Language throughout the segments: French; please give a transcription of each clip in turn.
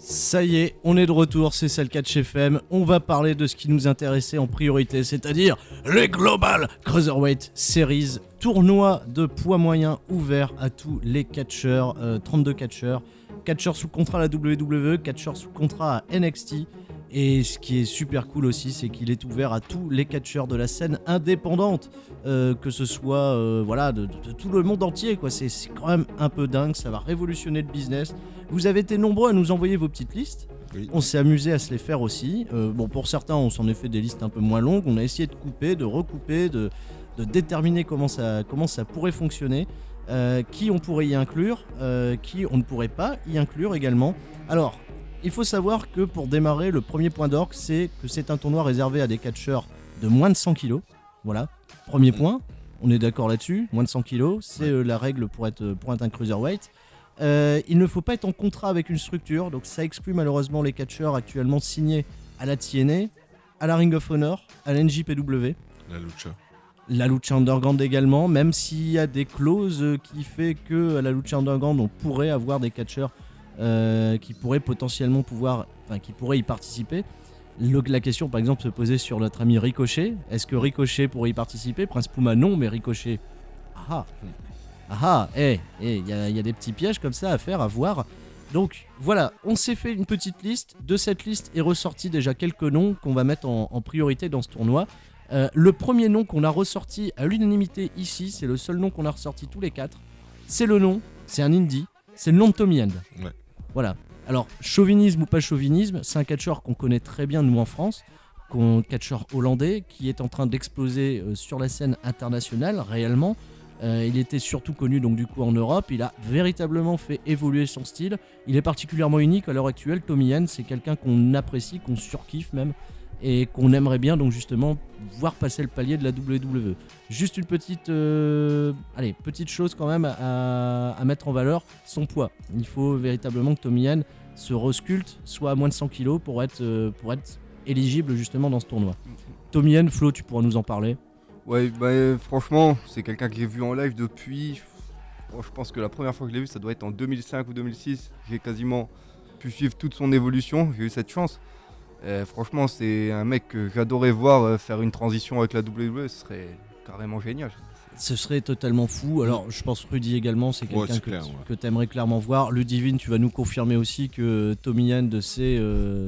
Ça y est, on est de retour, c'est celle Catch FM. On va parler de ce qui nous intéressait en priorité, c'est-à-dire les Global Cruiserweight Series, tournoi de poids moyen ouvert à tous les catcheurs, 32 catcheurs, catcheurs sous contrat à la WWE, catcheurs sous contrat à NXT. Et ce qui est super cool aussi, c'est qu'il est ouvert à tous les catcheurs de la scène indépendante, que ce soit voilà, de tout le monde entier, quoi. C'est quand même un peu dingue, ça va révolutionner le business. Vous avez été nombreux à nous envoyer vos petites listes. Oui. On s'est amusé à se les faire aussi. Bon, pour certains, on s'en est fait des listes un peu moins longues. On a essayé de couper, de recouper, de déterminer comment ça pourrait fonctionner, qui on pourrait y inclure, qui on ne pourrait pas y inclure également. Alors, il faut savoir que pour démarrer, le premier point d'orgue, c'est que c'est un tournoi réservé à des catcheurs de moins de 100 kg. Voilà, premier point, on est d'accord là-dessus. Moins de 100 kg, c'est la règle pour être un cruiserweight. Il ne faut pas être en contrat avec une structure, donc ça exclut malheureusement les catcheurs actuellement signés à la TNA, à la Ring of Honor, à la NJPW. La Lucha Underground également, même s'il y a des clauses qui fait que à la Lucha Underground on pourrait avoir des catcheurs qui pourraient potentiellement qui pourraient y participer. La question par exemple se posait sur notre ami Ricochet. Est-ce que Ricochet pourrait y participer? Prince Puma non, mais Ricochet, il y a des petits pièges comme ça à faire, à voir. Donc voilà, on s'est fait une petite liste. De cette liste est ressorti déjà quelques noms qu'on va mettre en priorité dans ce tournoi. Le premier nom qu'on a ressorti à l'unanimité ici, c'est le seul nom qu'on a ressorti tous les quatre. C'est un indie, c'est le nom de Tommy End. Ouais. Voilà. Alors, chauvinisme ou pas chauvinisme, c'est un catcheur qu'on connaît très bien nous en France, catcheur hollandais qui est en train d'exploser sur la scène internationale réellement. Il était surtout connu donc du coup en Europe. Il a véritablement fait évoluer son style. Il est particulièrement unique à l'heure actuelle. Tommy End, c'est quelqu'un qu'on apprécie, qu'on surkiffe même, et qu'on aimerait bien donc justement voir passer le palier de la WWE. Juste une petite chose quand même à mettre en valeur, son poids. Il faut véritablement que Tommy End se resculpte, soit à moins de 100 kg pour être éligible justement dans ce tournoi. Tommy End, Flo, tu pourras nous en parler. Ouais, franchement, c'est quelqu'un que j'ai vu en live depuis. Je pense que la première fois que je l'ai vu, ça doit être en 2005 ou 2006. J'ai quasiment pu suivre toute son évolution. J'ai eu cette chance. Franchement, c'est un mec que j'adorais voir faire une transition avec la WWE. Ce serait carrément génial. Ce serait totalement fou. Alors, je pense Rudy également, c'est quelqu'un que tu aimerais clairement voir. Ludivine, tu vas nous confirmer aussi que Tommy End,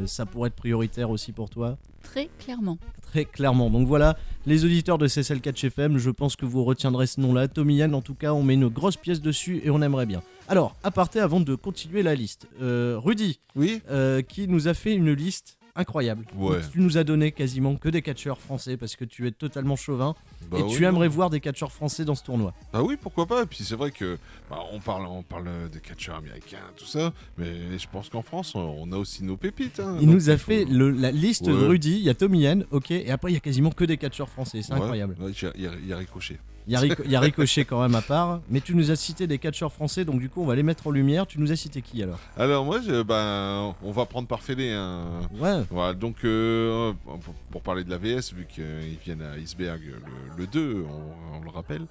ça pourrait être prioritaire aussi pour toi. Très clairement. Très clairement. Donc voilà, les auditeurs de CSL Catch FM, je pense que vous retiendrez ce nom-là. Tommy End, en tout cas, on met une grosse pièce dessus et on aimerait bien. Alors, aparté avant de continuer la liste. Rudy, oui, qui nous a fait une liste incroyable. Ouais. Tu nous as donné quasiment que des catcheurs français parce que tu es totalement chauvin et tu aimerais voir des catcheurs français dans ce tournoi. Ah oui, pourquoi pas. Et puis c'est vrai que on parle des catcheurs américains, tout ça, mais je pense qu'en France, on a aussi nos pépites. Hein, il nous a fait la liste de Rudy. Il y a Tommy End, ok, et après il y a quasiment que des catcheurs français. C'est incroyable. Ouais, il y a Ricochet. Il y a Ricochet quand même à part, mais tu nous as cité des catcheurs français, donc du coup on va les mettre en lumière. Tu nous as cité qui alors? Alors moi, on va prendre par Félé. Hein. Ouais. Voilà, donc pour parler de la VS, vu qu'ils viennent à Iceberg le 2, on le rappelle,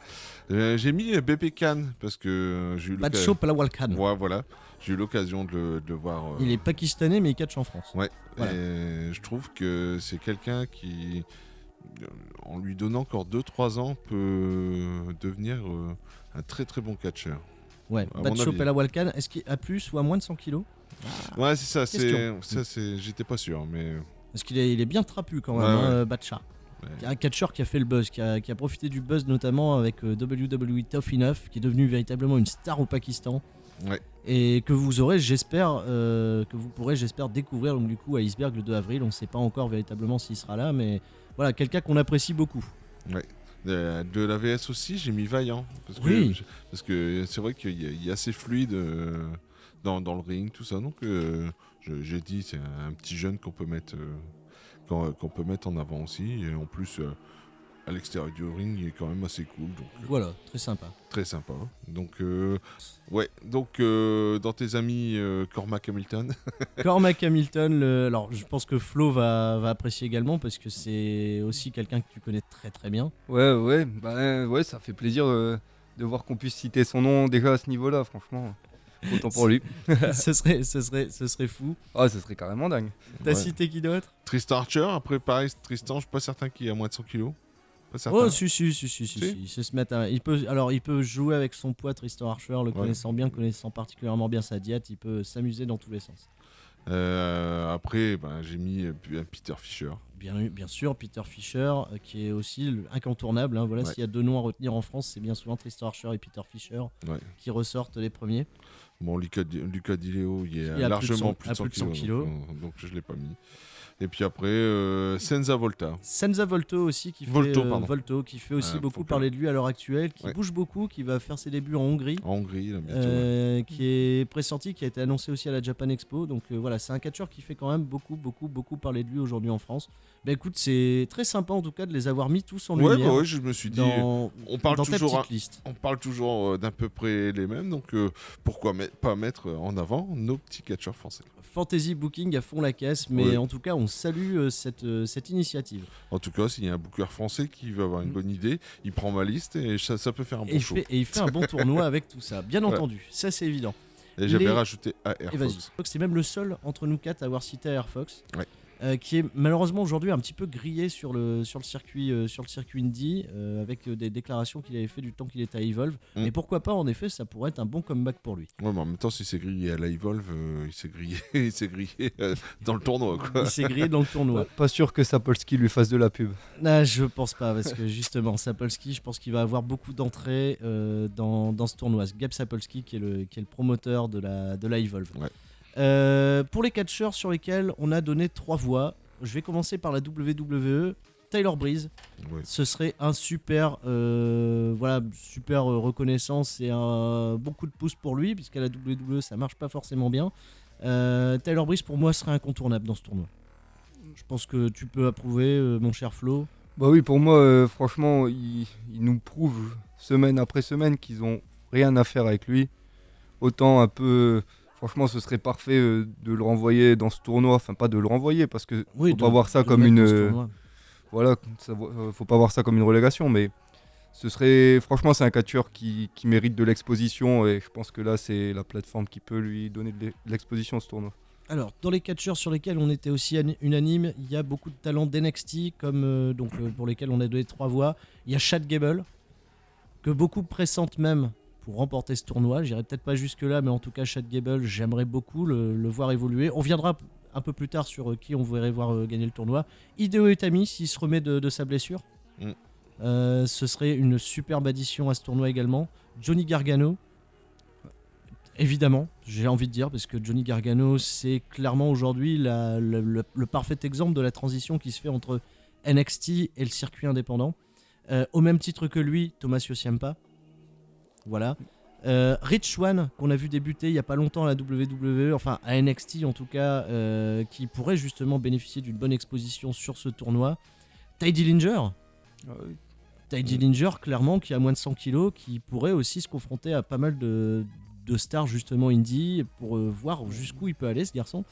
j'ai mis BP Khan parce que j'ai eu Bacho Palawalkan. Ouais, voilà. J'ai eu l'occasion de le voir. Il est pakistanais mais il catch en France. Ouais. Voilà. Et je trouve que c'est quelqu'un qui, en lui donnant encore 2-3 ans, peut devenir un très très bon catcheur. Ouais, Bacho Palawalkan, est-ce qu'il a plus ou à moins de 100 kg? Ouais, c'est ça. J'étais pas sûr, mais. Parce qu'il est bien trapu quand même, Batcha. Ouais. Un catcheur qui a fait le buzz, qui a profité du buzz notamment avec WWE Tough Enough, qui est devenu véritablement une star au Pakistan. Ouais. Et que vous pourrez, j'espère, découvrir donc, du coup à Iceberg le 2 avril. On ne sait pas encore véritablement s'il sera là, mais voilà, quelqu'un qu'on apprécie beaucoup. Ouais. De la VS aussi, j'ai mis Vaillant. Parce que c'est vrai qu'il est assez fluide dans le ring, tout ça. Donc j'ai dit, c'est un petit jeune qu'on peut mettre en avant aussi. Et en plus, à l'extérieur du ring, il est quand même assez cool. Donc, voilà, très sympa. Très sympa. Donc, dans tes amis, Cormac Hamilton. Cormac Hamilton, alors je pense que Flo va apprécier également parce que c'est aussi quelqu'un que tu connais très très bien. Ouais, ça fait plaisir de voir qu'on puisse citer son nom déjà à ce niveau-là, franchement. Autant pour lui. ce serait fou. Ah, ce serait carrément dingue. T'as Ouais. cité qui d'autre? Tristan Archer, après pareil, Tristan, je suis pas certain qu'il a moins de 100 kilos. Pas certain. Oh, si. Si. Il sait se mettre il peut jouer avec son poids, Tristan Archer, le connaissant bien, connaissant particulièrement bien sa diète, il peut s'amuser dans tous les sens. Après, j'ai mis un Peter Fischer. Bien sûr, Peter Fischer, qui est aussi incontournable. Hein. Voilà, Ouais. s'il y a deux noms à retenir en France, c'est bien souvent Tristan Archer et Peter Fischer Ouais. qui ressortent les premiers. Bon, Lucas Di Leo, il est Il a largement plus de 100 kilos. kilos. Donc je l'ai pas mis. Et puis après, Senza Volta. Senza Volto aussi, qui Volto, fait, pardon. Volto, qui fait aussi Faut beaucoup que- parler de lui à l'heure actuelle, qui Ouais. bouge beaucoup, qui va faire ses débuts en Hongrie. En Hongrie, là, bientôt. Ouais. Qui est pressenti, qui a été annoncé aussi à la Japan Expo. Donc voilà, c'est un catcheur qui fait quand même beaucoup parler de lui aujourd'hui en France. Bah écoute, c'est très sympa en tout cas de les avoir mis tous en Ouais, lumière ouais, je me suis dit, dans, on parle dans ta toujours, petite liste. on parle toujours d'à peu près les mêmes, donc pourquoi pas mettre en avant nos petits catcheurs français. Fantasy Booking à fond la caisse, mais Ouais. en tout cas, on salue cette initiative. En tout cas, s'il y a un booker français qui va avoir une bonne idée, il prend ma liste et ça peut faire un Et bon il, show. fait, et il fait un bon tournoi avec tout ça, bien Ouais. entendu, ça c'est évident. Et j'avais les- rajouté AR Et vas-y. Fox. Fox, c'est même le seul entre nous quatre à avoir cité Air Fox, Ouais. qui est malheureusement aujourd'hui un petit peu grillé sur le circuit Indie, avec des déclarations qu'il avait fait du temps qu'il était à Evolve. Mm. Et pourquoi pas, en effet, ça pourrait être un bon comeback pour lui. Ouais, mais en même temps, s'il s'est grillé à la Evolve, il s'est grillé, il s'est grillé dans le tournoi, quoi. Il s'est grillé dans le tournoi. Pas sûr que Sapolsky lui fasse de la pub. Ah, je pense pas, parce que justement, Sapolsky, je pense qu'il va avoir beaucoup d'entrées dans ce tournoi. Gab Sapolsky, qui est le promoteur de la Evolve. Ouais. Pour les catcheurs sur lesquels on a donné 3 voix, je vais commencer par la WWE. Tyler Breeze, Ouais. ce serait un super reconnaissance et un bon coup de pouce pour lui, puisqu'à la WWE ça marche pas forcément bien. Tyler Breeze pour moi serait incontournable dans ce tournoi. Je pense que tu peux approuver, mon cher Flo. Bah oui, pour moi, franchement, il nous prouve semaine après semaine qu'ils ont rien à faire avec lui. Autant un peu, franchement, ce serait parfait de le renvoyer dans ce tournoi. Enfin, pas de le renvoyer parce que faut pas voir ça comme voilà, faut pas voir ça comme une relégation, mais franchement, c'est un catcheur qui mérite de l'exposition et je pense que là, c'est la plateforme qui peut lui donner de l'exposition ce tournoi. Alors, dans les catcheurs sur lesquels on était aussi unanime, il y a beaucoup de talents d'NXT, pour lesquels on a donné 3 voix. Il y a Chad Gable, que beaucoup pressentent même pour remporter ce tournoi. J'irai peut-être pas jusque-là, mais en tout cas, Chad Gable, j'aimerais beaucoup le voir évoluer. On viendra un peu plus tard sur qui on voudrait voir gagner le tournoi. Hideo Itami, s'il se remet de sa blessure. Ce serait une superbe addition à ce tournoi également. Johnny Gargano. Évidemment, j'ai envie de dire, parce que Johnny Gargano, c'est clairement aujourd'hui le parfait exemple de la transition qui se fait entre NXT et le circuit indépendant. Au même titre que lui, Tommaso Ciampa. Voilà. Rich Swann, qu'on a vu débuter il n'y a pas longtemps à la WWE, enfin à NXT en tout cas, qui pourrait justement bénéficier d'une bonne exposition sur ce tournoi. Ty Dillinger. Ty Dillinger, clairement, qui a moins de 100 kilos, qui pourrait aussi se confronter à pas mal de stars justement indie pour voir jusqu'où il peut aller ce garçon.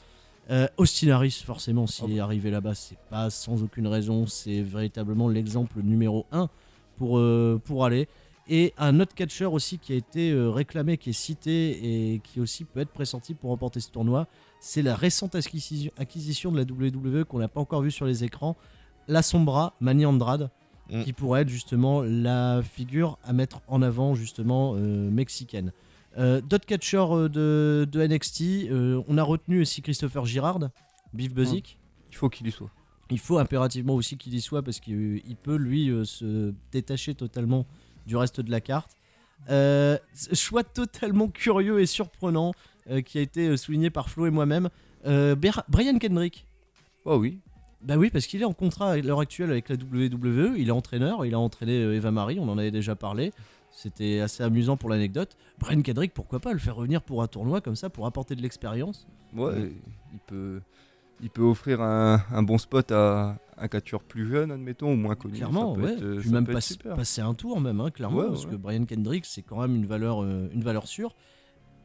Austin Harris, forcément, s'il est arrivé là-bas, c'est pas sans aucune raison, c'est véritablement l'exemple numéro 1 pour aller. Et un autre catcheur aussi qui a été réclamé, qui est cité et qui aussi peut être pressenti pour remporter ce tournoi, c'est la récente acquisition de la WWE qu'on n'a pas encore vue sur les écrans, La Sombra, Manny Andrade, qui pourrait être justement la figure à mettre en avant justement mexicaine. D'autres catcheurs de NXT, on a retenu aussi Christopher Girard, Beef Buzik. Il faut qu'il y soit. Il faut impérativement aussi qu'il y soit parce qu'il peut lui se détacher totalement du reste de la carte. Choix totalement curieux et surprenant qui a été souligné par Flo et moi-même. Brian Kendrick. Oh oui. Bah oui, parce qu'il est en contrat à l'heure actuelle avec la WWE, il est entraîneur, il a entraîné Eva Marie, on en avait déjà parlé. C'était assez amusant pour l'anecdote. Brian Kendrick, pourquoi pas le faire revenir pour un tournoi comme ça, pour apporter de l'expérience. Ouais, il peut offrir un bon spot à un catcheur plus jeune, admettons, ou moins connu. Clairement, ça peut ouais. être, Puis ça même peut être super. passer un tour même, hein, clairement, Ouais, parce ouais. que Brian Kendrick, c'est quand même une valeur sûre.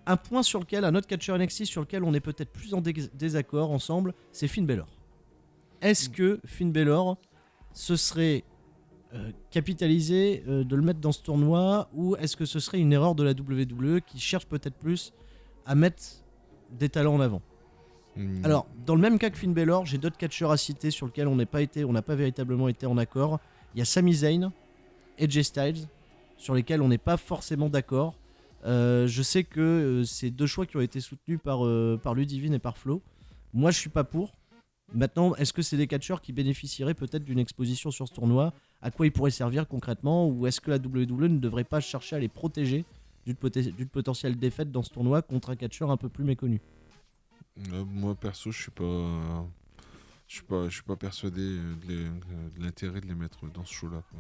Un point sur lequel, un autre catcheur NXT sur lequel on est peut-être plus en désaccord ensemble, c'est Finn Balor. Est-ce que Finn Balor, ce serait capitalisé de le mettre dans ce tournoi, ou est-ce que ce serait une erreur de la WWE qui cherche peut-être plus à mettre des talents en avant. Hmm. Alors, dans le même cas que Finn Balor, j'ai d'autres catcheurs à citer sur lesquels on n'a pas véritablement été en accord. Il y a Sami Zayn, AJ Styles, sur lesquels on n'est pas forcément d'accord. Je sais que c'est deux choix qui ont été soutenus par Ludivine et par Flo. Moi, je suis pas pour. Maintenant, est-ce que c'est des catcheurs qui bénéficieraient peut-être d'une exposition sur ce tournoi? À quoi ils pourraient servir concrètement? Ou est-ce que la WWE ne devrait pas chercher à les protéger d'une potentielle défaite dans ce tournoi contre un catcheur un peu plus méconnu? Moi perso, je suis pas persuadé de l'intérêt de les mettre dans ce show-là, quoi.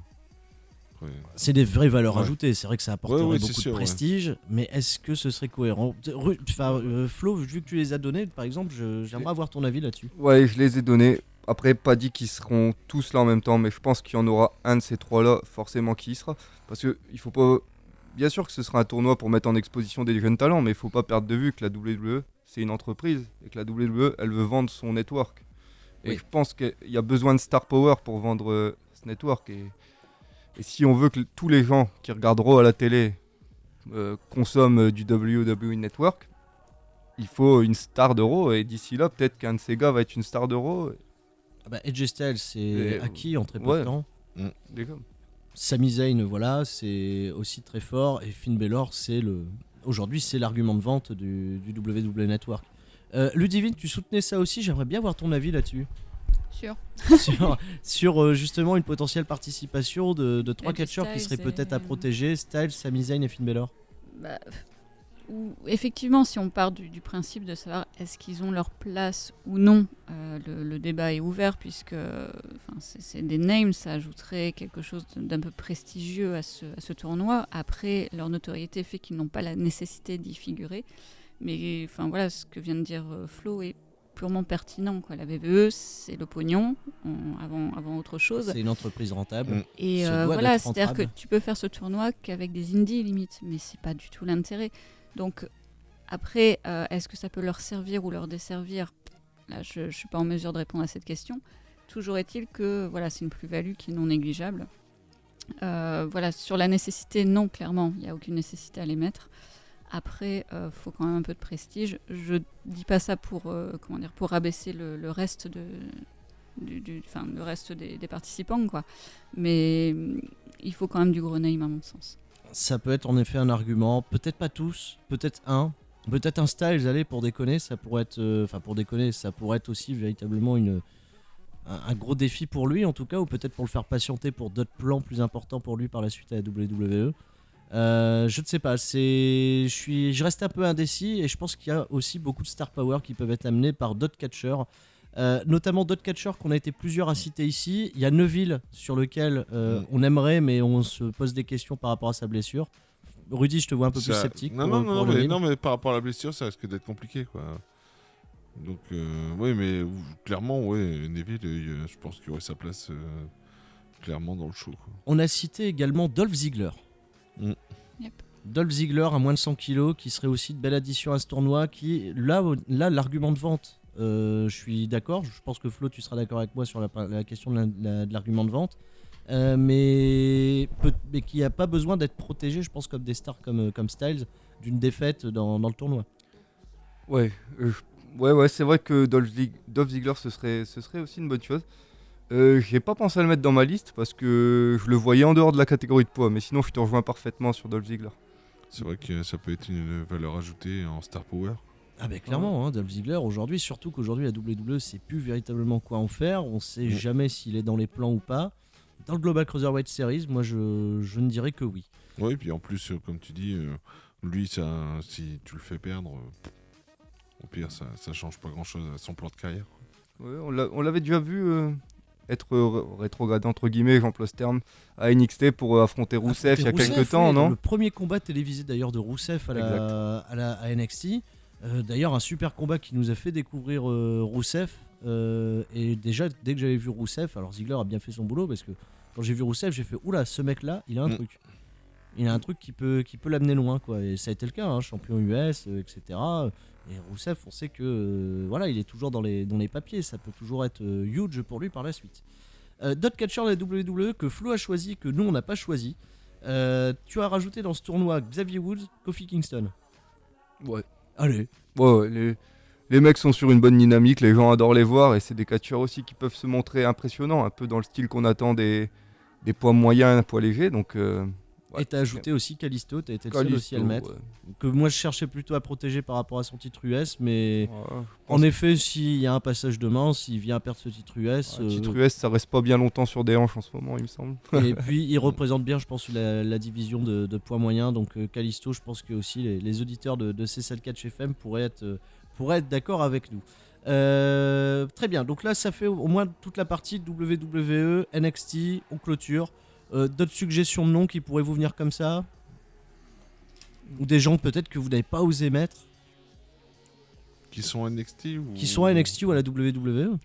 Après, C'est des vraies valeurs Ouais. ajoutées, c'est vrai que ça apporterait Ouais, c'est beaucoup sûr, de ouais. prestige, mais est-ce que ce serait cohérent? Flo, vu que tu les as donnés, par exemple, j'aimerais avoir ton avis là-dessus. Ouais, je les ai donnés. Après, pas dit qu'ils seront tous là en même temps, mais je pense qu'il y en aura un de ces trois-là forcément qui y sera. Parce que il faut pas. Bien sûr que ce sera un tournoi pour mettre en exposition des jeunes talents, mais il faut pas perdre de vue que la WWE, c'est une entreprise et que la WWE, elle veut vendre son network. Et Oui. je pense qu'il y a besoin de star power pour vendre ce network. Et si on veut que tous les gens qui regarderont à la télé consomment du WWE Network, il faut une star d'Euro. Et d'ici là, peut-être qu'un de ces gars va être une star d'Euro. Ah bah, AJ Styles, c'est Et- acquis en très peu ouais. de temps. Des gars. Sami Zayn, voilà, c'est aussi très fort. Et Finn Balor, aujourd'hui, c'est l'argument de vente du WWE Network. Ludivine, tu soutenais ça aussi, j'aimerais bien avoir ton avis là-dessus. Sûr. sur justement une potentielle participation de trois AJ catcheurs qui Styles seraient peut-être à et- protéger, Styles, Sami Zayn et Finn Balor. Bah, effectivement, si on part du principe de savoir est-ce qu'ils ont leur place ou non, le débat est ouvert puisque c'est des names, ça ajouterait quelque chose d'un peu prestigieux à ce tournoi. Après, leur notoriété fait qu'ils n'ont pas la nécessité d'y figurer. Mais voilà, ce que vient de dire Flo est purement pertinent, quoi. La WWE, c'est le pognon avant autre chose. C'est une entreprise rentable. Mm. Et se doit voilà, d'être c'est-à-dire que rentable. tu peux faire ce tournoi qu'avec des indies limite, mais c'est pas du tout l'intérêt. Donc après, est-ce que ça peut leur servir ou leur desservir? Là, je suis pas en mesure de répondre à cette question. Toujours est-il que voilà, c'est une plus-value qui est non négligeable. Voilà, sur la nécessité, non, clairement, il n'y a aucune nécessité à les mettre. Après, faut quand même un peu de prestige. Je dis pas ça pour pour rabaisser le reste le reste des participants, quoi. Mais il faut quand même du gros name à mon sens. Ça peut être en effet un argument, peut-être pas tous, peut-être un Styles, allez, pour déconner, ça pourrait être, ça pourrait être aussi véritablement un gros défi pour lui en tout cas, ou peut-être pour le faire patienter pour d'autres plans plus importants pour lui par la suite à la WWE. Je ne sais pas, je reste un peu indécis et je pense qu'il y a aussi beaucoup de star power qui peuvent être amenés par d'autres catcheurs. Notamment d'autres catcheurs qu'on a été plusieurs à citer ici. Il y a Neville sur lequel on aimerait, mais on se pose des questions par rapport à sa blessure. Rudy, je te vois un peu plus sceptique. Non, mais par rapport à la blessure, ça risque d'être compliqué, quoi. Donc, oui, mais clairement, ouais, Neville, je pense qu'il aurait sa place clairement dans le show, quoi. On a cité également Dolph Ziggler. Yep. Dolph Ziggler à moins de 100 kilos, qui serait aussi de belle addition à ce tournoi. Qui, là l'argument de vente, je suis d'accord. Je pense que Flo, tu seras d'accord avec moi sur la question de l'argument de vente. Mais qui n'a pas besoin d'être protégé, je pense, comme des stars comme Styles, d'une défaite dans le tournoi. Ouais, c'est vrai que Dolph Ziggler, ce serait aussi une bonne chose. J'ai pas pensé à le mettre dans ma liste parce que je le voyais en dehors de la catégorie de poids, mais sinon je te rejoins parfaitement sur Dolph Ziggler. C'est vrai que ça peut être une valeur ajoutée en star power. Ah ben clairement, Dolph Ziggler aujourd'hui, surtout qu'aujourd'hui la WWE sait plus véritablement quoi en faire, on sait jamais s'il est dans les plans ou pas. Dans le Global Cruiserweight Series, moi je ne dirais que oui. Oui, puis en plus, comme tu dis, lui, si tu le fais perdre, au pire, ça change pas grand-chose à son plan de carrière, quoi. Ouais, on l'avait déjà vu être rétrogradé entre guillemets, j'emploie ce terme, à NXT pour affronter Rousseff il y a quelques temps, oui, non? Le premier combat télévisé d'ailleurs de Rousseff à NXT. D'ailleurs un super combat qui nous a fait découvrir Rousseff. Et déjà dès que j'avais vu Rousseff, alors Ziggler a bien fait son boulot parce que quand j'ai vu Rousseff, j'ai fait oula, ce mec là, il a un truc. Il a un truc qui peut l'amener loin, quoi. Et ça a été le cas, champion US, etc. Et Rousseff, on sait que voilà, il est toujours dans les papiers. Ça peut toujours être huge pour lui par la suite. D'autres catcheurs de la WWE que Flo a choisi, que nous on n'a pas choisi. Tu as rajouté dans ce tournoi Xavier Woods, Kofi Kingston. Ouais. Allez. Ouais, les mecs sont sur une bonne dynamique, les gens adorent les voir et c'est des catcheurs aussi qui peuvent se montrer impressionnants, un peu dans le style qu'on attend des poids moyens, poids légers. Donc, Et t'as ajouté aussi Kalisto, t'as été le seul aussi à le mettre. ouais. Que moi je cherchais plutôt à protéger par rapport à son titre US, mais Ouais, en effet, s'il y a un passage de main, s'il vient à perdre ce titre US. titre US, ça reste pas bien longtemps sur des hanches en ce moment, il me semble. Et puis il représente bien, je pense, la division de poids moyen. Donc Kalisto, je pense que aussi les auditeurs de CSL Catch FM pourraient être d'accord avec nous. Très bien, donc là ça fait au moins toute la partie WWE, NXT, on clôture. D'autres suggestions de noms qui pourraient vous venir comme ça? Ou des gens peut-être que vous n'avez pas osé mettre? Qui sont NXT ou... Qui sont à NXT ou à la WWE?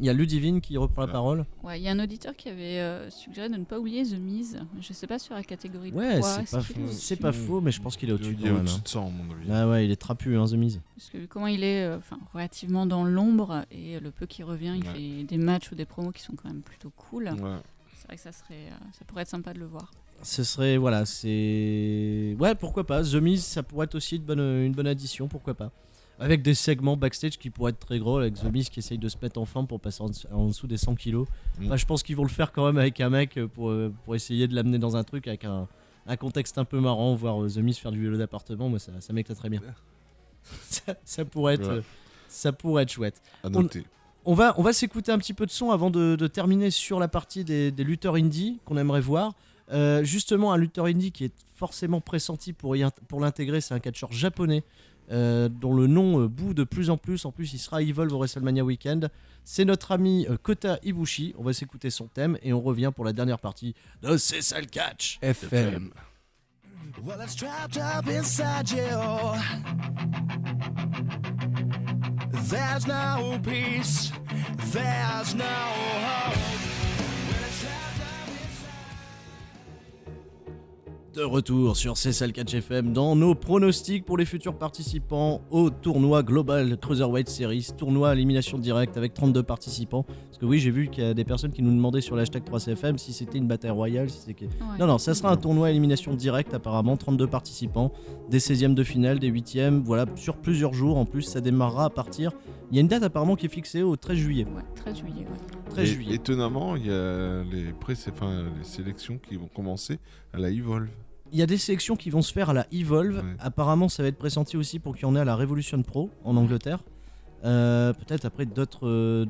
Il y a Ludivine qui reprend la Ah. parole. Ouais, il y a un auditeur qui avait suggéré de ne pas oublier The Miz. Je sais pas sur la catégorie de Ouais, poids. c'est est-ce pas qu'il faux. est C'est au-dessus pas faux, mais je pense qu'il est au-dessus. Il est quand même, au-dessus hein. de ça, à mon avis. Ah ouais, il est trapu, hein, The Miz. Parce que comment il est relativement dans l'ombre et le peu qui revient, il Ouais. fait des matchs ou des promos qui sont quand même plutôt cool. Ouais. C'est vrai que ça pourrait être sympa de le voir. Ce serait, voilà, c'est... Ouais, pourquoi pas. The Miz, ça pourrait être aussi une bonne addition, pourquoi pas. Avec des segments backstage qui pourraient être très gros, avec The Miz qui essaye de se mettre en forme pour passer en dessous des 100 kilos. Enfin, je pense qu'ils vont le faire quand même avec un mec pour essayer de l'amener dans un truc avec un contexte un peu marrant, voir The Miz faire du vélo d'appartement. Moi, ça m'éclaterait bien. ça pourrait être, Ouais. ça pourrait être chouette. À noter. On va s'écouter un petit peu de son avant de terminer sur la partie des lutteurs indie qu'on aimerait voir. Justement, un lutteur indie qui est forcément pressenti pour l'intégrer, c'est un catcheur japonais dont le nom bout de plus en plus. En plus, il sera Evolve au WrestleMania Weekend. C'est notre ami Kota Ibushi. On va s'écouter son thème et on revient pour la dernière partie de C'est ça le catch FM. Well, it's trapped up inside you. There's no peace. There's no hope. When it's trapped up inside. De retour sur C'est ça le catch FM dans nos pronostics pour les futurs participants au tournoi Global Cruiserweight Series, tournoi à élimination directe avec 32 participants. Parce que oui, j'ai vu qu'il y a des personnes qui nous demandaient sur le hashtag 3CFM si c'était une bataille royale. Si c'était... Ouais. Non, ça sera un tournoi à élimination directe apparemment, 32 participants, des 16e de finale, des 8e, voilà, sur plusieurs jours. En plus, ça démarrera à partir... Il y a une date apparemment qui est fixée au 13 juillet. Ouais, 13 juillet. Ouais. 13 Et juillet. étonnamment, il y a les sélections qui vont commencer à la Evolve. Il y a des sélections qui vont se faire à la Evolve. Ouais. Apparemment, ça va être pressenti aussi pour qu'il y en ait à la Revolution Pro en Angleterre. Peut-être après d'autres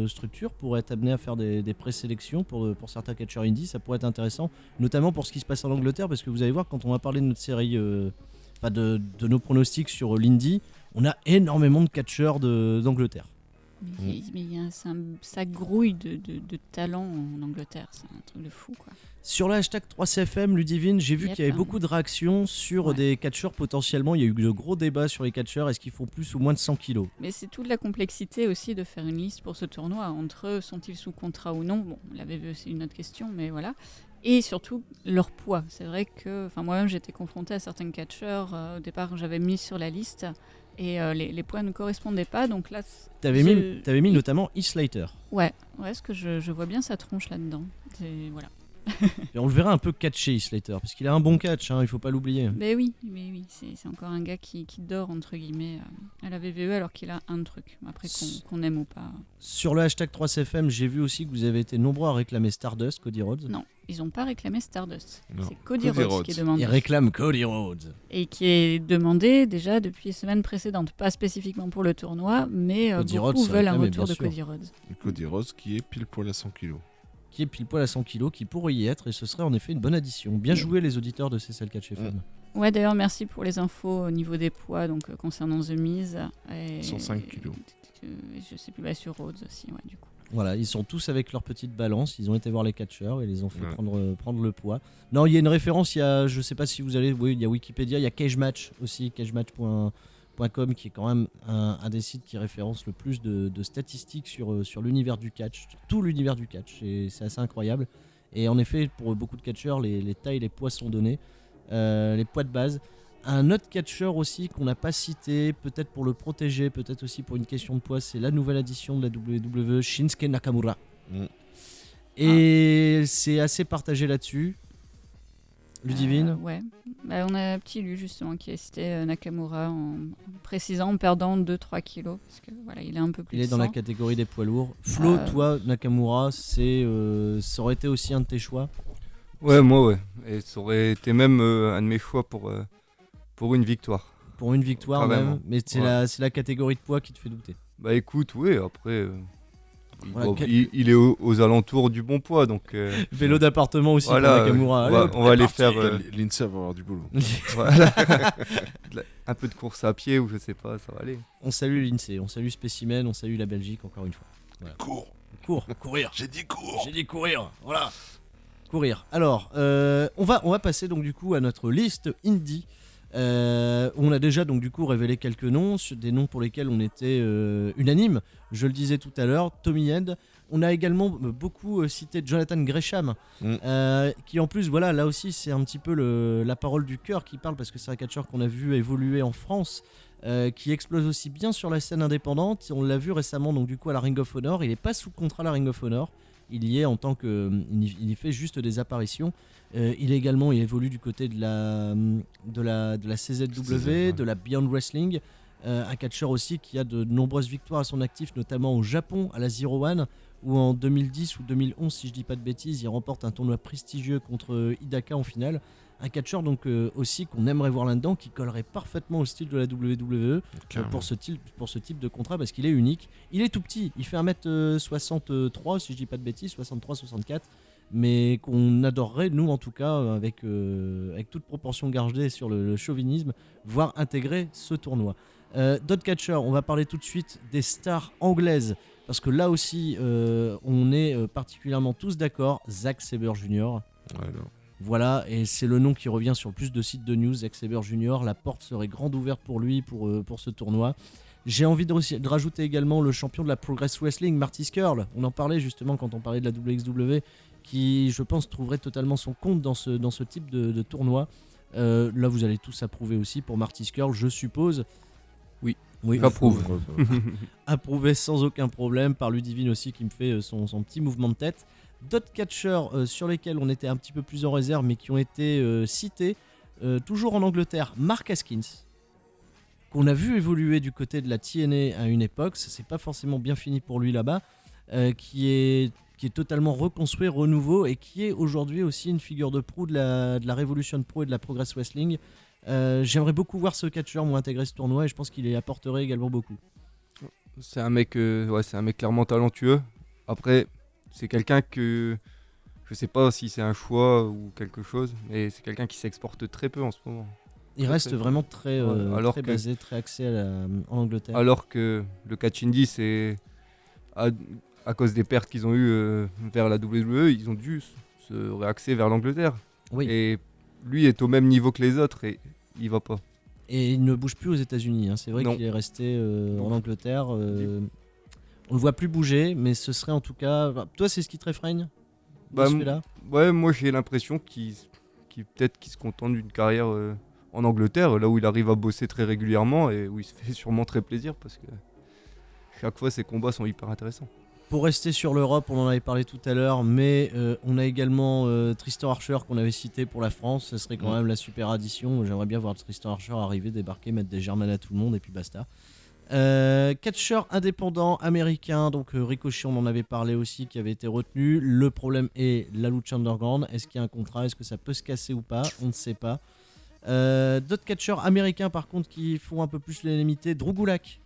structures pourraient être amenées à faire des présélections pour certains catcheurs indie. Ça pourrait être intéressant, notamment pour ce qui se passe en Angleterre, parce que vous allez voir, quand on va parler de notre série, de nos pronostics sur l'indie, on a énormément de catcheurs d'Angleterre. Mais ça grouille de talent en Angleterre. C'est un truc de fou, quoi. Sur le hashtag 3CFM, Ludivine, j'ai vu Yep. qu'il y avait beaucoup de réactions sur Ouais. des catcheurs potentiellement. Il y a eu de gros débats sur les catcheurs. Est-ce qu'ils font plus ou moins de 100 kilos? Mais c'est toute la complexité aussi de faire une liste pour ce tournoi. Entre eux, sont-ils sous contrat ou non? Bon, la VVE, c'est une autre question, mais voilà. Et surtout, leur poids. C'est vrai que moi-même, j'étais confrontée à certains catcheurs. Au départ, j'avais mis sur la liste et les poids ne correspondaient pas. Donc là, T'avais mis notamment Heath Slater. ouais, parce que je vois bien sa tronche là-dedans. Voilà. Et on le verra un peu catcher Heath Slater, parce qu'il a un bon catch, hein, il faut pas l'oublier. Mais oui, c'est encore un gars qui dort, entre guillemets, à la VVE, alors qu'il a un truc. Après, qu'on aime ou pas. Sur le hashtag 3CFM, j'ai vu aussi que vous avez été nombreux à réclamer Stardust, Cody Rhodes. Non, ils n'ont pas réclamé Stardust. Non. C'est Cody Rhodes qui est demandé. Il réclame Cody Rhodes. Et qui est demandé déjà depuis les semaines précédentes. Pas spécifiquement pour le tournoi, mais Cody beaucoup Rhodes, ça veulent un réclamé, retour bien de sûr. Cody Rhodes. Et Cody Rhodes qui est pile poil à 100 kilos. Qui est pile poil à 100 kilos, qui pourrait y être, et ce serait en effet une bonne addition. Bien joué les auditeurs de CSL Catch FM. Ouais, d'ailleurs, merci pour les infos au niveau des poids, donc concernant The Miz. Et 105 kilos. Je sais plus, sur Rhodes aussi, ouais, du coup. Voilà, ils sont tous avec leur petite balance, ils ont été voir les catcheurs et les ont fait Ouais. prendre le poids. Non, il y a une référence, je sais pas si vous allez, oui, il y a Wikipédia, il y a Cage Match aussi, cagematch.com qui est quand même un des sites qui référence le plus de statistiques sur l'univers du catch, sur tout l'univers du catch, et c'est assez incroyable. Et en effet, pour beaucoup de catcheurs, les tailles, les poids sont donnés, les poids de base. Un autre catcheur aussi qu'on n'a pas cité, peut-être pour le protéger, peut-être aussi pour une question de poids, c'est la nouvelle addition de la WWE, Shinsuke Nakamura. Mm. Et c'est assez partagé là-dessus. Ludivine Ouais. Bah, on a petit Lu justement qui a cité Nakamura en précisant en perdant 2-3 kilos parce que voilà, il est un peu plus Il est de dans la 100. catégorie des poids lourds. Flo, toi, Nakamura, ça aurait été aussi un de tes choix? Ouais, moi, ouais. Et ça aurait été même un de mes choix pour une victoire. Pour une victoire Carrément. même, mais c'est Ouais. la catégorie de poids qui te fait douter. Bah écoute, oui, après, Voilà, il est aux alentours du bon poids, donc Vélo d'appartement aussi voilà, pour Nakamura. on va, Allez, on va aller parti. faire L'INSEE va avoir du boulot. voilà. Un peu de course à pied ou je sais pas, ça va aller. On salue l'INSEE, on salue Spécimen, on salue la Belgique encore une fois. Cours, Courir. j'ai dit cours. J'ai dit courir, voilà. Courir. Alors, on va passer donc du coup à notre liste indie. On a déjà donc du coup révélé quelques noms, des noms pour lesquels on était unanime. Je le disais tout à l'heure, Tommy End. On a également beaucoup cité Jonathan Gresham, qui en plus, voilà, là aussi c'est un petit peu la parole du cœur qui parle parce que c'est un catcheur qu'on a vu évoluer en France, qui explose aussi bien sur la scène indépendante. On l'a vu récemment donc du coup à la Ring of Honor. Il n'est pas sous contrat à la Ring of Honor. Il y est en tant que, il y fait juste des apparitions. Il évolue du côté de la CZW, de la Beyond Wrestling. Un catcheur aussi qui a de nombreuses victoires à son actif, notamment au Japon, à la Zero One, où en 2010 ou 2011, si je dis pas de bêtises, il remporte un tournoi prestigieux contre Hidaka en finale. Un catcheur donc aussi qu'on aimerait voir là-dedans, qui collerait parfaitement au style de la WWE pour ce type de contrat, parce qu'il est unique. Il est tout petit, il fait 1m63 si je dis pas de bêtises, 63-64, mais qu'on adorerait, nous en tout cas, avec toute proportion gardée sur le chauvinisme, voir intégrer ce tournoi. D'autres catcheurs, on va parler tout de suite des stars anglaises, parce que là aussi on est particulièrement tous d'accord. Zack Sabre Jr. Voilà, et c'est le nom qui revient sur le plus de sites de news. Zack Sabre Jr., la porte serait grande ouverte pour lui pour ce tournoi. J'ai envie de rajouter également le champion de la Progress Wrestling, Marty Scurll. On en parlait justement quand on parlait de la WXW, qui je pense trouverait totalement son compte dans ce type de tournoi. Là vous allez tous approuver aussi pour Marty Scurll, je suppose. Oui, J'approuve. Approuvé sans aucun problème par Ludivine aussi, qui me fait son petit mouvement de tête. D'autres catcheurs sur lesquels on était un petit peu plus en réserve, mais qui ont été cités, toujours en Angleterre, Mark Haskins, qu'on a vu évoluer du côté de la TNA à une époque. Ça s'est pas forcément bien fini pour lui là-bas, qui est totalement reconstruit, renouveau, et qui est aujourd'hui aussi une figure de proue de la Revolution Pro et de la Progress Wrestling. J'aimerais beaucoup voir ce catcheur intégrer ce tournoi, et je pense qu'il y apporterait également beaucoup. C'est un mec clairement talentueux. Après, c'est quelqu'un que je sais pas si c'est un choix ou quelque chose, mais c'est quelqu'un qui s'exporte très peu en ce moment. Il reste vraiment très basé, très axé en Angleterre. Alors que le catch indie, c'est à cause des pertes qu'ils ont eues vers la WWE, ils ont dû se réaxer vers l'Angleterre. Oui. Et lui est au même niveau que les autres et il va pas. Et il ne bouge plus aux États-Unis. C'est vrai Non. qu'il est resté en Angleterre. On le voit plus bouger, mais ce serait en tout cas. Toi, c'est ce qui te réfrène celui-là? Ouais, moi j'ai l'impression qu'il se contente d'une carrière en Angleterre, là où il arrive à bosser très régulièrement et où il se fait sûrement très plaisir parce que chaque fois ses combats sont hyper intéressants. Pour rester sur l'Europe, on en avait parlé tout à l'heure, mais on a également Tristan Archer qu'on avait cité pour la France. Ce serait quand même la super addition. J'aimerais bien voir Tristan Archer arriver, débarquer, mettre des germanes à tout le monde et puis basta. Catcheur indépendant américain, donc Ricochet, on en avait parlé aussi, qui avait été retenu. Le problème est la Lucha Underground. Est-ce qu'il y a un contrat? Est-ce que ça peut se casser ou pas? On ne sait pas. D'autres catcheurs américains par contre qui font un peu plus l'unanimité, Drew Gulak.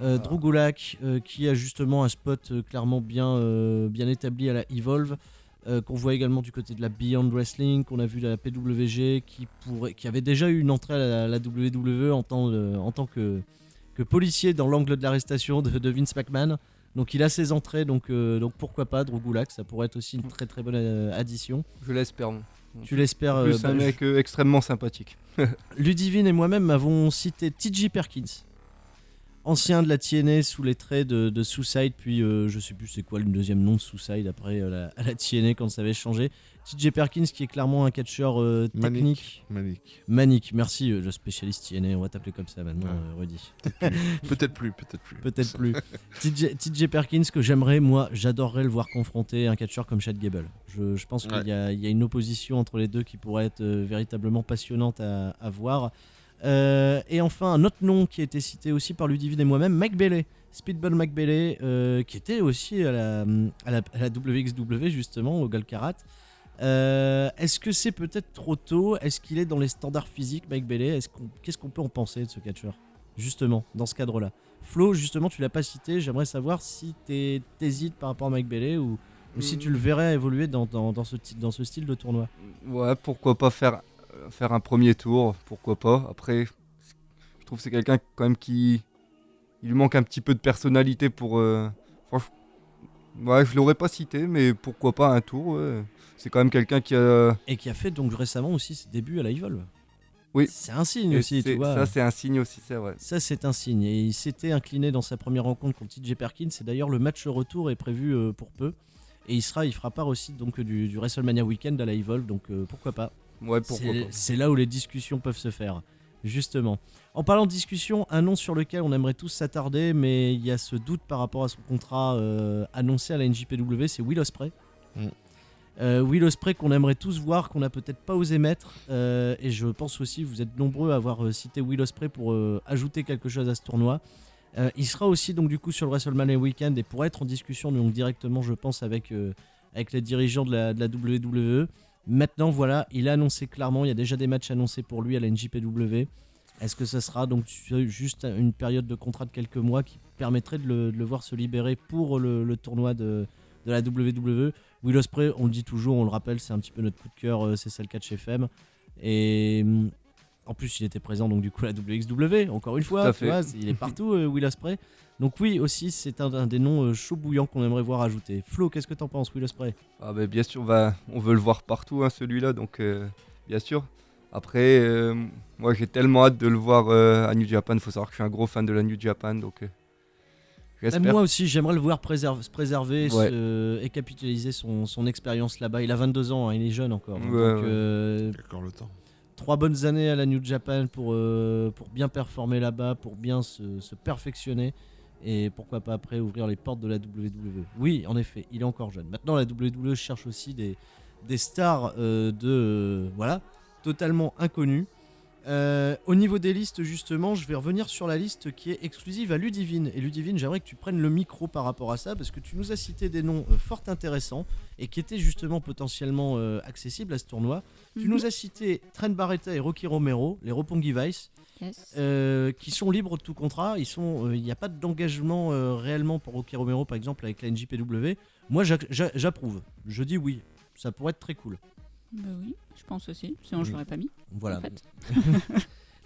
Drew Gulak qui a justement un spot clairement bien établi à la Evolve, qu'on voit également du côté de la Beyond Wrestling, qu'on a vu à la PWG, qui avait déjà eu une entrée à la WWE en tant que policier dans l'angle de l'arrestation de Vince McMahon. Donc il a ses entrées, donc pourquoi pas Drew Gulak, ça pourrait être aussi une très très bonne addition. Je l'espère. Bon. Tu l'espères? Plus un mec extrêmement sympathique. Ludivine et moi-même avons cité TJ Perkins. ancien de la TNA sous les traits de Suicide, puis je sais plus c'est quoi le deuxième nom de Suicide après à la TNA quand ça avait changé. TJ Perkins qui est clairement un catcheur technique. Manic, merci le spécialiste TNA, on va t'appeler comme ça maintenant, Rudy. Peut-être plus. Peut-être plus. TJ Perkins que j'aimerais, moi j'adorerais le voir confronter un catcheur comme Chad Gable. Je pense qu'il y a une opposition entre les deux qui pourrait être véritablement passionnante à voir. Et enfin un autre nom qui a été cité aussi par Ludivine et moi-même, Mike Bailey, Speedball Mike Bailey, qui était aussi à la WXW justement au Golkarat. Est-ce que c'est peut-être trop tôt? Est-ce qu'il est dans les standards physiques, Mike Bailey? Qu'est-ce qu'on peut en penser de ce catcheur justement dans ce cadre-là? Flo, justement tu l'as pas cité, j'aimerais savoir si t'hésites par rapport à Mike Bailey ou si tu le verrais évoluer dans ce style de tournoi. Ouais, pourquoi pas faire un premier tour, pourquoi pas. Après, je trouve que c'est quelqu'un quand même il lui manque un petit peu de personnalité pour... franchement, ouais, je l'aurais pas cité, mais pourquoi pas un tour, ouais. C'est quand même quelqu'un qui a... Et qui a fait donc récemment aussi ses débuts à la Evolve. Oui. C'est un signe aussi, tu vois. Ça, c'est un signe aussi, c'est vrai. Ça, c'est un signe. Et il s'était incliné dans sa première rencontre contre TJ Perkins. Et d'ailleurs, le match retour est prévu pour peu. Et il fera part aussi donc, du WrestleMania Weekend à la Evolve. Donc pourquoi pas. Ouais, pourquoi pas. C'est là où les discussions peuvent se faire, justement. En parlant de discussion, un nom sur lequel on aimerait tous s'attarder, mais il y a ce doute par rapport à son contrat annoncé à la NJPW, c'est Will Ospreay. Will Ospreay qu'on aimerait tous voir, qu'on n'a peut-être pas osé mettre. Et je pense aussi, vous êtes nombreux à avoir cité Will Ospreay pour ajouter quelque chose à ce tournoi. Il sera aussi donc du coup sur le WrestleMania Weekend et pourrait être en discussion donc directement, je pense, avec les dirigeants de la WWE. Maintenant, voilà, il a annoncé clairement, il y a déjà des matchs annoncés pour lui à la NJPW. Est-ce que ça sera donc juste une période de contrat de quelques mois qui permettrait de le voir se libérer pour le tournoi de la WWE? Will Ospreay, on le dit toujours, on le rappelle, c'est un petit peu notre coup de cœur, c'est celle Catch FM. Et en plus, il était présent donc du coup à la WXW, encore une fois, tu vois, il est partout, Will Ospreay. Donc oui, aussi, c'est un des noms chauds bouillants qu'on aimerait voir ajouter. Flo, qu'est-ce que t'en penses, Will Ospreay? Ah bah, bien sûr, on veut le voir partout, hein, celui-là, donc bien sûr. Après, moi j'ai tellement hâte de le voir à New Japan. Il faut savoir que je suis un gros fan de la New Japan, donc j'espère. Moi aussi, j'aimerais le voir se préserver et capitaliser son expérience là-bas. Il a 22 ans, hein, il est jeune encore. Hein, donc, il a encore le temps. 3 bonnes années à la New Japan pour bien performer là-bas, pour bien se perfectionner. Et pourquoi pas après ouvrir les portes de la WWE. Oui, en effet, il est encore jeune. Maintenant, la WWE cherche aussi des stars voilà, totalement inconnues. Au niveau des listes, justement, je vais revenir sur la liste qui est exclusive à Ludivine. Et Ludivine, j'aimerais que tu prennes le micro par rapport à ça, parce que tu nous as cité des noms fort intéressants et qui étaient justement potentiellement accessibles à ce tournoi. Tu nous as cité Trent Barretta et Rocky Romero, les Roppongi Vice, qui sont libres de tout contrat. Il n'y a pas d'engagement réellement pour Rocky Romero, par exemple, avec la NJPW. Moi, j'approuve. Je dis oui, ça pourrait être très cool. Bah oui, je pense aussi, sinon je l'aurais pas mis. Voilà. En fait.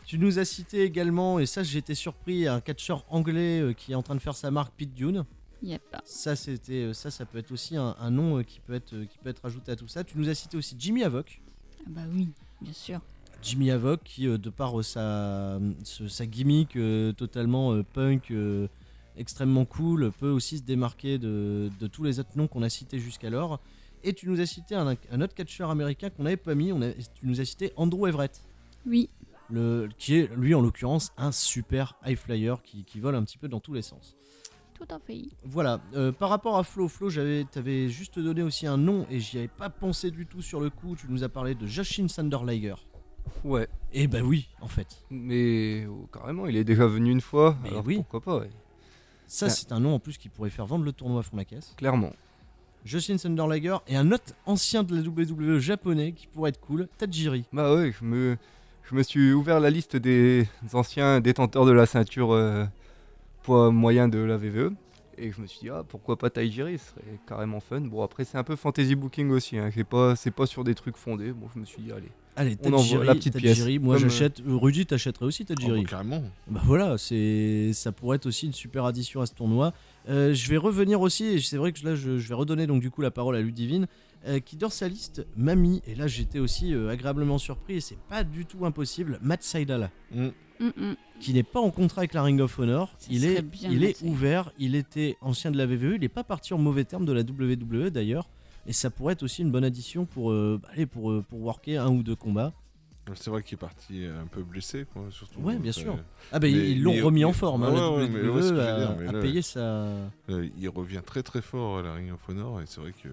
Tu nous as cité également, et ça j'étais surpris, un catcheur anglais qui est en train de faire sa marque, Pete Dunne. Yep. Ça peut être aussi un nom qui peut être ajouté à tout ça. Tu nous as cité aussi Jimmy Havoc. Ah bah oui, bien sûr. Jimmy Havoc qui, de par sa gimmick totalement punk, extrêmement cool, peut aussi se démarquer de tous les autres noms qu'on a cités jusqu'alors. Et tu nous as cité un autre catcheur américain qu'on n'avait pas mis, tu nous as cité Andrew Everett. Oui. Qui est, lui, en l'occurrence, un super high flyer qui vole un petit peu dans tous les sens. Tout à fait. Voilà. Par rapport à Flo, t'avais juste donné aussi un nom et j'y avais pas pensé du tout sur le coup. Tu nous as parlé de Jushin Sanderliger. Ouais. Et bah oui, en fait. Mais carrément, il est déjà venu une fois. Mais alors oui. Pourquoi pas, ouais. Ça, c'est un nom en plus qui pourrait faire vendre le tournoi à fond la caisse. Clairement. Jushin Sanderliger et un autre ancien de la WWE japonais qui pourrait être cool, Tajiri. Bah ouais, je me suis ouvert la liste des anciens détenteurs de la ceinture poids moyen de la WWE. Et je me suis dit, pourquoi pas Tajiri, ce serait carrément fun. Bon, après, c'est un peu fantasy booking aussi, hein. C'est pas sur des trucs fondés. Bon, je me suis dit, allez, on envoie la petite Tajiri, pièce. moi j'achète. Rudy, t'achèterais aussi Tajiri. Oh, carrément. Bah voilà, ça pourrait être aussi une super addition à ce tournoi. Je vais revenir aussi, et c'est vrai que là je vais redonner donc du coup la parole à Ludivine, qui dans sa liste m'a mis, et là j'étais aussi agréablement surpris, et c'est pas du tout impossible, Matt Sydal. qui n'est pas en contrat avec la Ring of Honor. Ça Il serait est, bien il est noté. ouvert, il était ancien de la WWE, il n'est pas parti en mauvais termes de la WWE d'ailleurs. Et ça pourrait être aussi une bonne addition pour worker un ou deux combats. C'est vrai qu'il est parti un peu blessé, quoi, surtout. Ouais, bien Ça- sûr. Ah bah ils l'ont remis en forme, hein, ouais, la ouais, mais ouais, ce WWE que je veux dire, mais a là- payé sa... Il revient très très fort à la Ring of Honor et c'est vrai que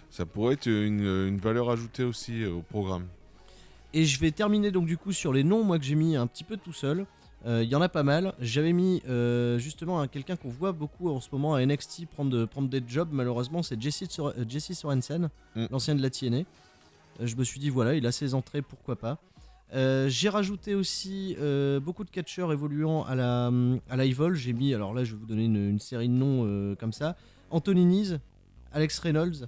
ça pourrait être une valeur ajoutée aussi au programme. Et je vais terminer donc du coup sur les noms, moi que j'ai mis un petit peu tout seul. Il y en a pas mal. J'avais mis justement quelqu'un qu'on voit beaucoup en ce moment à NXT prendre des jobs, malheureusement, c'est Jesse Sorensen, l'ancien de la TNA. Je me suis dit voilà, il a ses entrées, pourquoi pas. J'ai rajouté aussi beaucoup de catcheurs évoluant à la Evolve. J'ai mis, alors là je vais vous donner une série de noms comme ça. Anthony Nese, Alex Reynolds.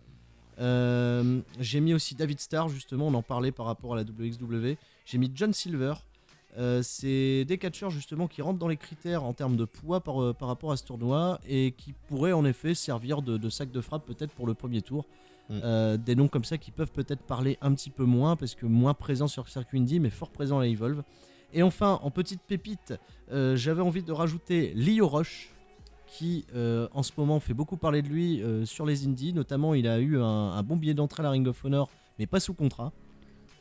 J'ai mis aussi David Starr, justement, on en parlait par rapport à la WXW. J'ai mis John Silver. C'est des catcheurs justement qui rentrent dans les critères en termes de poids par rapport à ce tournoi et qui pourraient en effet servir de sac de frappe peut-être pour le premier tour. Des noms comme ça qui peuvent peut-être parler un petit peu moins parce que moins présents sur le circuit indie mais fort présents à la Evolve. Et enfin en petite pépite, j'avais envie de rajouter Lio Rush qui en ce moment fait beaucoup parler de lui sur les indies. Notamment il a eu un bon billet d'entrée à la Ring of Honor mais pas sous contrat.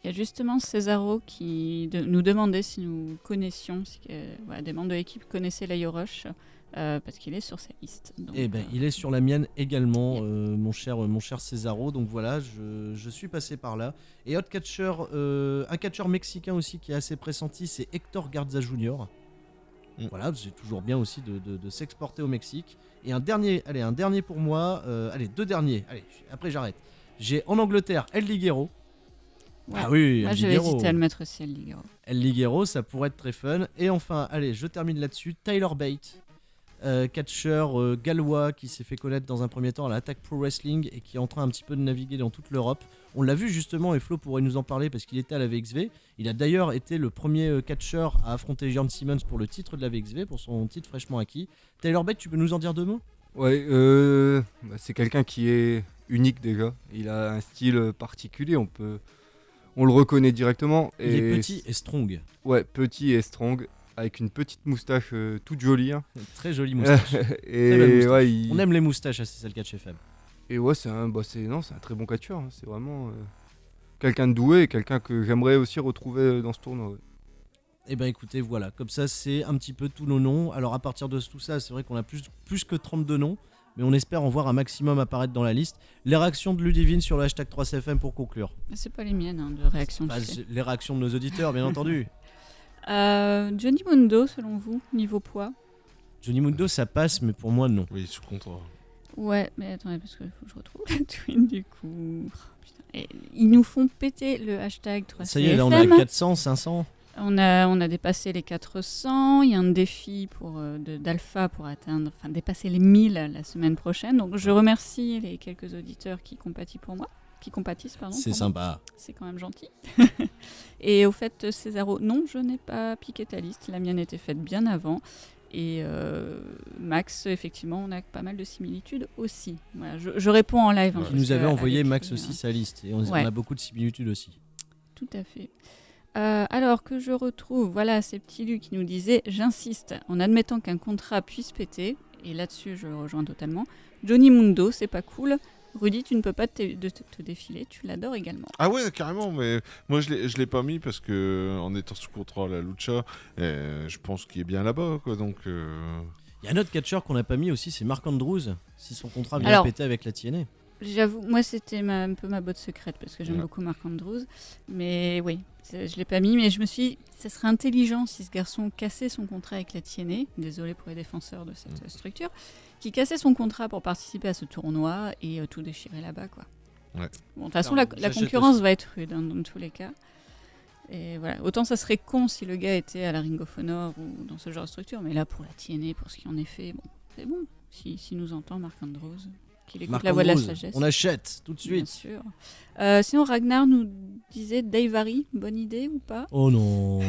Il y a justement Cesaro qui nous demandait si nous connaissions, des membres de l'équipe connaissaient Lio Rush, parce qu'il est sur sa liste. Donc, Et ben il est sur la mienne également, yeah. mon cher Cesaro. Donc voilà, je suis passé par là. Et autre catcher, un catcheur mexicain aussi qui est assez pressenti, c'est Hector Garza Jr. Voilà, c'est toujours bien aussi de s'exporter au Mexique. Et un dernier pour moi. Deux derniers. Allez, après j'arrête. J'ai en Angleterre El Ligero. Ouais. Ah oui, Moi, El je vais Ligero. hésiter à le mettre aussi, El Ligero. El Ligero, ça pourrait être très fun. Et enfin, allez, je termine là-dessus. Tyler Bate, catcheur gallois qui s'est fait connaître dans un premier temps à l'Attack Pro Wrestling et qui est en train un petit peu de naviguer dans toute l'Europe. On l'a vu justement, et Flo pourrait nous en parler parce qu'il était à la VXV. Il a d'ailleurs été le premier catcheur à affronter Jan Simmons pour le titre de la VXV, pour son titre fraîchement acquis. Tyler Bate, tu peux nous en dire deux mots ? Ouais, c'est quelqu'un qui est unique déjà. Il a un style particulier, on le reconnaît directement. Il est petit et strong. Ouais, petit et strong, avec une petite moustache toute jolie. Hein. Très jolie moustache. Et Très belle moustache. ouais, On aime les moustaches à C'est le catch FM. Et ouais, c'est un très bon catcheur. Hein. C'est vraiment quelqu'un de doué et quelqu'un que j'aimerais aussi retrouver dans ce tournoi. Ouais. Et ben écoutez, voilà, comme ça c'est un petit peu tous nos noms. Alors à partir de tout ça, c'est vrai qu'on a plus que 32 noms, mais on espère en voir un maximum apparaître dans la liste. Les réactions de Ludivine sur le hashtag 3CFM pour conclure. C'est pas les miennes de réaction. Bah, les réactions de nos auditeurs, bien entendu. Johnny Mundo, selon vous, niveau poids? Johnny Mundo, ça passe, mais pour moi, non. Oui, sous contrat. Ouais, mais attendez, parce qu'il faut que je retrouve la tweet du coup. Oh, putain. Et ils nous font péter le hashtag 3CFM. Ça y est, là on a 400, 500. On a dépassé les 400. Il y a un défi d'Alpha pour dépasser les 1000 la semaine prochaine. Donc je remercie les quelques auditeurs qui compatissent pour moi. C'est sympa. C'est quand même gentil. Et au fait, Cesaro, non, je n'ai pas piqué ta liste. La mienne était faite bien avant. Et Max, effectivement, on a pas mal de similitudes aussi. Voilà, je réponds en live. Il nous avait envoyé Max aussi sa liste. Et on a beaucoup de similitudes aussi. Tout à fait. Alors que je retrouve, voilà, ces petits lus qui nous disaient « J'insiste, en admettant qu'un contrat puisse péter, et là-dessus je le rejoins totalement, Johnny Mundo, c'est pas cool. Rudy, tu ne peux pas te défiler, tu l'adores également. » Ah ouais, carrément, mais moi je l'ai pas mis parce que en étant sous contrat à la Lucha, je pense qu'il est bien là-bas, quoi, donc... Il y a un autre catcheur qu'on n'a pas mis aussi, c'est Mark Andrews, si son contrat vient péter avec la TNA. J'avoue, moi c'était un peu ma botte secrète parce que j'aime beaucoup Mark Andrews, mais oui, je l'ai pas mis, mais je me suis dit, ça serait intelligent si ce garçon cassait son contrat avec la TNA, désolé pour les défenseurs de cette structure, qui cassait son contrat pour participer à ce tournoi et tout déchirer là-bas, quoi. Ouais. Bon, de toute façon, la concurrence va être rude dans tous les cas. Et voilà, autant ça serait con si le gars était à la Ring of Honor ou dans ce genre de structure, mais là pour la TNA, pour ce qui en est fait, bon, c'est bon. Si nous entend Mark Andrews, qu'il écoute la voix de la sagesse. On achète tout de suite. Bien sûr. Sinon, Ragnar nous disait Dave Harry, bonne idée ou pas? Oh non.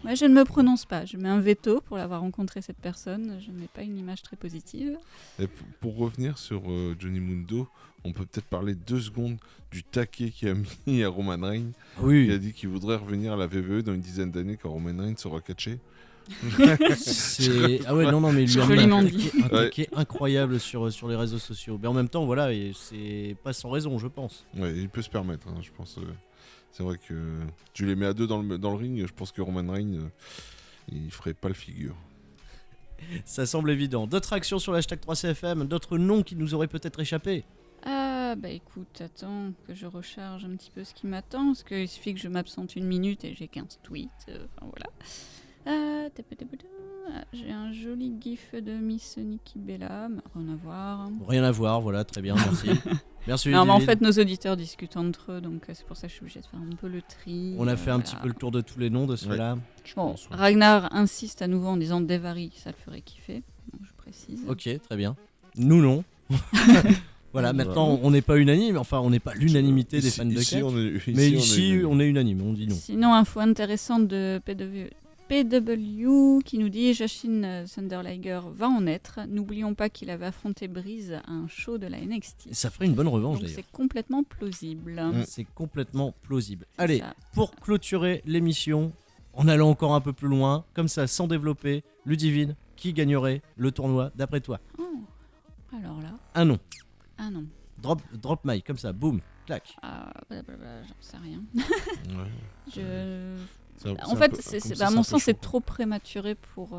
Moi, je ne me prononce pas. Je mets un veto pour l'avoir rencontré cette personne. Je n'ai pas une image très positive. Et pour revenir sur Johnny Mundo, on peut peut-être parler 2 secondes du taquet qu'il a mis à Roman Reigns. Oui. Il a dit qu'il voudrait revenir à la WWE dans une dizaine d'années quand Roman Reigns sera catché. Ah ouais, non, mais il lui a mis Joliment un dit. taquet incroyable sur les réseaux sociaux. Mais en même temps, voilà, et c'est pas sans raison, je pense. Ouais, il peut se permettre, hein, je pense. C'est vrai que tu les mets à 2 dans le ring, je pense que Roman Reigns, il ferait pas le figure. Ça semble évident. D'autres actions sur le hashtag 3CFM, d'autres noms qui nous auraient peut-être échappé. Ah, bah écoute, attends que je recharge un petit peu ce qui m'attend, parce qu'il suffit que je m'absente 1 minute et j'ai 15 tweets, enfin voilà. J'ai un joli gif de Miss Nikki Bella, mais rien à voir. Rien à voir, voilà, très bien, merci. Merci. Non, mais en Ludivine. fait, nos auditeurs discutent entre eux, donc c'est pour ça que je suis obligée de faire un peu le tri. On a fait un voilà. petit peu le tour de tous les noms de ceux-là. Bon, pense, ouais. Ragnar insiste à nouveau en disant Devari, ça le ferait kiffer, donc je précise. Ok, très bien. Nous, non. Voilà, maintenant, on n'est pas unanime, enfin, on n'est pas l'unanimité des fans de catch. Mais ici, on est unanime, on dit non. Sinon, info intéressante de PW qui nous dit Jushin Thunderliger va en être. N'oublions pas qu'il avait affronté Breeze à un show de la NXT. Ça ferait une bonne revanche, Donc d'ailleurs. c'est complètement plausible. C'est complètement plausible. C'est Allez, ça. pour clôturer l'émission, en allant encore un peu plus loin, comme ça, sans développer, Ludivine, qui gagnerait le tournoi d'après toi? Oh. Alors là, Un nom. ah non. Drop mic, comme ça, boum, clac. J'en sais rien. Ouais. En fait, à mon sens, c'est trop prématuré pour.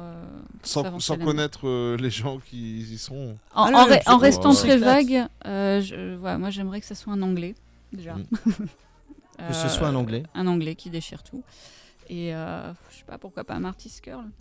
Sans connaître les gens qui y sont. En restant on très s'éclate. vague, voilà, moi j'aimerais que ça soit un anglais, déjà. Que ce soit un anglais. Un anglais qui déchire tout. Et je sais pas, pourquoi pas un Marty Skrull.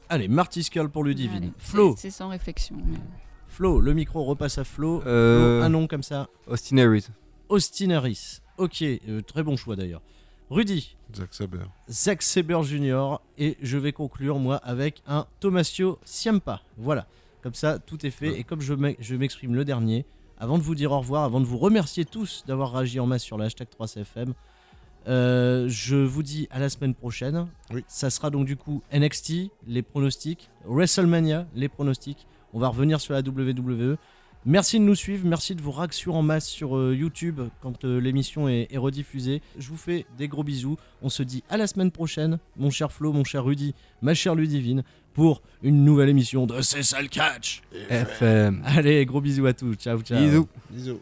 Allez, Marty Skrull pour Ludivine. Allez, Flo, c'est sans réflexion. mais- Flo, le micro repasse à Flo. Flo, un nom comme ça. Austin Aries. Austin Harris. Ok, très bon choix d'ailleurs. Rudy, Zack Saber. Zack Sabre Jr. Et je vais conclure, moi, avec un Tommaso Ciampa. Voilà, comme ça, tout est fait. Ouais. Et comme je m'exprime le dernier, avant de vous dire au revoir, avant de vous remercier tous d'avoir réagi en masse sur le hashtag 3CFM, je vous dis à la semaine prochaine. Oui. Ça sera donc du coup NXT, les pronostics, WrestleMania, les pronostics. On va revenir sur la WWE. Merci de nous suivre, merci de vos réactions en masse sur YouTube quand l'émission est rediffusée. Je vous fais des gros bisous. On se dit à la semaine prochaine, mon cher Flo, mon cher Rudy, ma chère Ludivine, pour une nouvelle émission de C'est ça le catch. FM. Allez, gros bisous à tous. Ciao, ciao. Bisous. Bisous.